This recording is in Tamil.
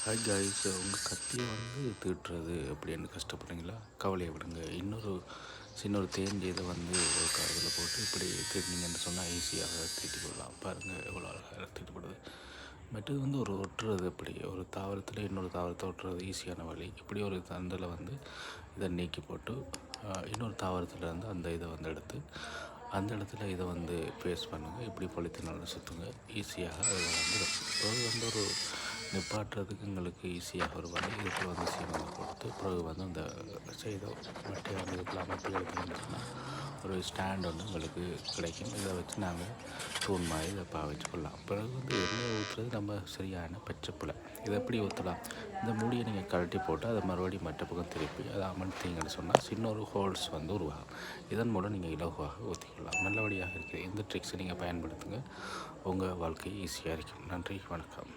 ஹாய் காய்ஸ், உங்கள் கத்தியை தீட்டுறது அப்படின்னு கஷ்டப்படுறீங்களா? கவலையை விடுங்க. சின்ன ஒரு தேஞ்ச இதை ஒரு காதில் போட்டு இப்படி தீட்டினீங்கன்னு சொன்னால் ஈஸியாக தீட்டிக்கொள்ளலாம். பாருங்கள் எவ்வளோ அழகாக தீட்டுப்படுது. மற்றது ஒரு ஒட்டுறது, இப்படி ஒரு தாவரத்தில் இன்னொரு தாவரத்தை ஒட்டுறது ஈஸியான வழி. இப்படி ஒரு தண்டில் இதை நீக்கி போட்டு இன்னொரு தாவரத்தில் இருந்து அந்த இதை எடுத்து அந்த இடத்துல இதை பேஸ்ட் பண்ணுங்கள். இப்படி பொலித்தினாலும் சுற்றுங்க. ஈஸியாக அது ஒரு நிப்பாட்டுறதுக்கு எங்களுக்கு ஈஸியாக ஒரு வழி. இதுக்கு சீமெண்ட் கொடுத்து பிறகு அந்த செய்த மட்டை இதுக்கெல்லாம் அமைப்பு எடுத்தீங்கன்னு சொன்னால் ஒரு ஸ்டாண்ட் உங்களுக்கு கிடைக்கும். இதை வச்சு நாங்கள் தூண் மாதிரி இதை பாவிச்சு கொள்ளலாம். பிறகு எண்ணெயை ஊற்றுறது நம்ம சரியான பச்சைப்புலை. இதை எப்படி ஊற்றலாம்? இந்த மூடியை நீங்கள் கழட்டி போட்டு அதை மறுபடியும் மற்ற பக்கம் திருப்பி அதை அமர்த்திங்கன்னு சொன்னால் சின்ன ஒரு ஹோல்ஸ் உருவாகும். இதன் மூலம் நீங்கள் இலகுவாக ஊற்றிக்கொள்ளலாம். நல்லபடியாக இருக்குது. இந்த ட்ரிக்ஸை நீங்கள் பயன்படுத்துங்க. உங்கள் வாழ்க்கை ஈஸியாக இருக்கும். நன்றி, வணக்கம்.